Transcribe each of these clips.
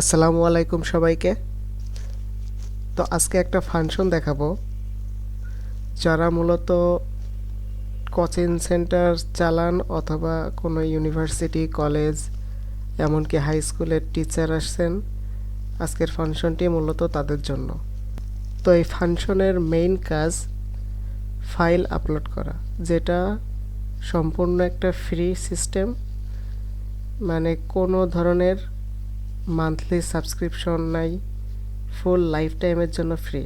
আসসালামু আলাইকুম সবাইকে। তো আজকে একটা ফাংশন দেখাবো যারা মূলত কোচিং সেন্টার চালান অথবা কোনো ইউনিভার্সিটি কলেজ এমনকি হাই স্কুলের টিচার আসছেন। আজকের ফাংশনটি মূলত তাদের জন্য। তো এই ফাংশনের মেইন কাজ ফাইল আপলোড করা, যেটা সম্পূর্ণ একটা ফ্রি সিস্টেম। মানে কোনো ধরনের মান্থলি সাবস্ক্রিপশন নাই, ফুল লাইফ টাইমের জন্য ফ্রি।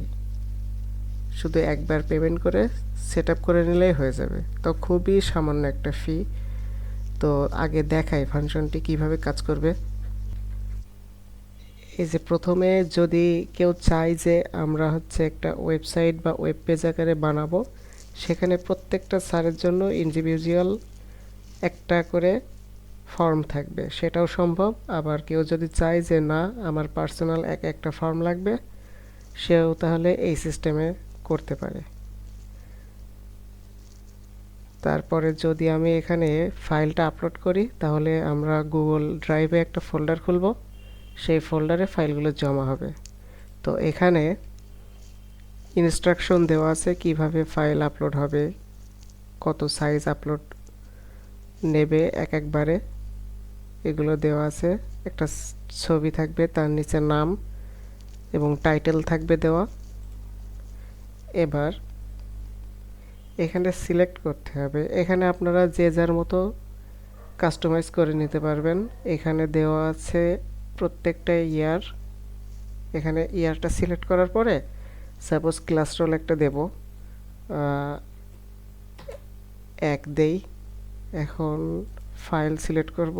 শুধু একবার পেমেন্ট করে সেট আপ করে নিলেই হয়ে যাবে। তো খুবই সামান্য একটা ফি। তো আগে দেখাই ফাংশনটি কিভাবে কাজ করবে। এই যে প্রথমে যদি কেউ চায় যে আমরা একটা ওয়েবসাইট বা ওয়েব পেজ আকারে বানাবো, সেখানে প্রত্যেকটা স্যারের জন্য ইন্ডিভিজুয়াল একটা করে ফর্ম থাকবে, সেটাও সম্ভব। আবার কেউ যদি চায় যে না, আমার পার্সোনাল একটা ফর্ম লাগবে, সেও তাহলে এই সিস্টেমে করতে পারে। তারপরে যদি আমি এখানে ফাইলটা আপলোড করি, তাহলে আমরা গুগল ড্রাইভে একটা ফোল্ডার খুলব, সেই ফোল্ডারে ফাইলগুলো জমা হবে। তো এখানে ইনস্ট্রাকশন দেওয়া আছে কিভাবে ফাইল আপলোড হবে, কত সাইজ আপলোড নেবে একবারে, এগুলো দেওয়া আছে। একটা ছবি থাকবে, তার নিচে নাম এবং টাইটেল থাকবে দেওয়া। এবার এখানে সিলেক্ট করতে হবে। এখানে আপনারা যে যার মতো কাস্টমাইজ করে নিতে পারবেন। এখানে দেওয়া আছে প্রত্যেকটা ইয়ার। এখানে ইয়ারটা সিলেক্ট করার পরে সাপোজ ক্লাস রোল একটা দেব, 1 দেই। এখন ফাইল সিলেক্ট করব,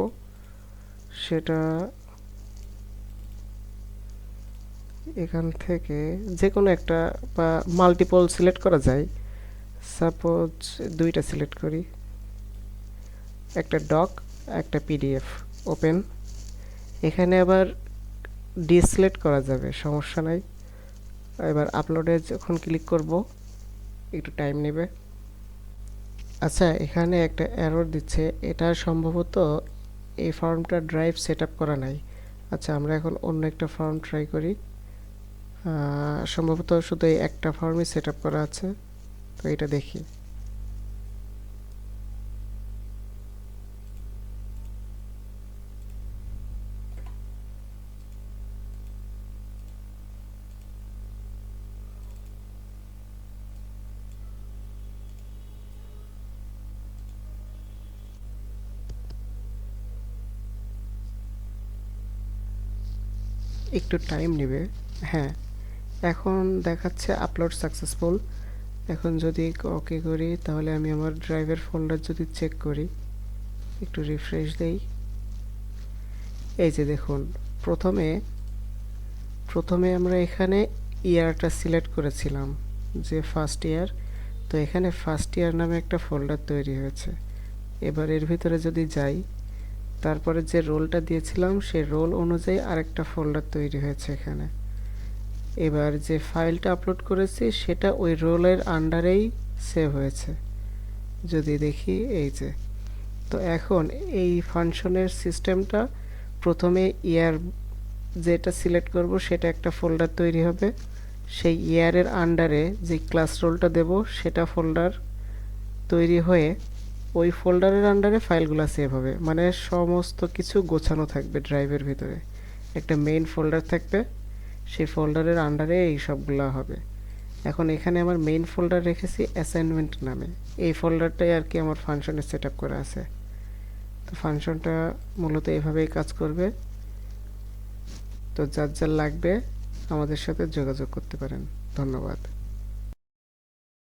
সেটা এখান থেকে যে কোনো একটা বা মাল্টিপল সিলেক্ট করা যায়। সাপোজ 2টা সিলেক্ট করি, একটা ডক, একটা পিডিএফ। ওপেন। এখানে আবার ডিসিলেক্ট করা যাবে, সমস্যা নাই। এবার আপলোডে যখন ক্লিক করব, একটু টাইম নেবে। আচ্ছা, এখানে একটা এরর দিচ্ছে, এটা সম্ভবত এই ফর্মটা ড্রাইভ সেট আপ করা নাই। আচ্ছা, আমরা এখন অন্য একটা ফর্ম ট্রাই করি। সম্ভবত শুধু এই একটা ফর্মই সেট আপ করা আছে। তো এটা দেখি। একটু টাইম নেবে। হ্যাঁ, এখন দেখাচ্ছে আপলোড সাকসেসফুল। এখন যদি ওকে করি, তাহলে আমি আমার ড্রাইভের ফোল্ডার যদি চেক করি, একটু রিফ্রেশ দেই। এই যে দেখুন, প্রথমে প্রথমে আমরা এখানে ইয়ারটা সিলেক্ট করেছিলাম, যে ফার্স্ট ইয়ার। তো এখানে ফার্স্ট ইয়ার নামে একটা ফোল্ডার তৈরি হয়েছে। এবার এর ভিতরে যদি যাই, তারপরে যে রোলটা দিয়েছিলাম সেই রোল অনুযায়ী আরেকটা ফোল্ডার তৈরি হয়েছে এখানে। এবার যে ফাইলটা আপলোড করেছি সেটা ওই রোলের আন্ডারেই সেভ হয়েছে। যদি দেখি, এই যে। তো এখন এই ফাংশনের সিস্টেমটা, প্রথমে ইয়ার যেটা সিলেক্ট করব সেটা একটা ফোল্ডার তৈরি হবে। সেই ইয়ারের আন্ডারে যে ক্লাস রোলটা দেব সেটা ফোল্ডার তৈরি হয়ে ওই ফোল্ডারের আন্ডারে ফাইলগুলো সেভ হবে। মানে সমস্ত কিছু গোছানো থাকবে ড্রাইভের ভিতরে। একটা মেইন ফোল্ডার থাকবে, সেই ফোল্ডারের আন্ডারে এই সবগুলো হবে। এখন এখানে আমার মেইন ফোল্ডার রেখেছি অ্যাসাইনমেন্ট নামে। এই ফোল্ডারটাই আর কি আমার ফাংশনে সেট আপ করা আছে। তো ফাংশনটা মূলত এভাবেই কাজ করবে। তো যার যার লাগবে আমাদের সাথে যোগাযোগ করতে পারেন। ধন্যবাদ।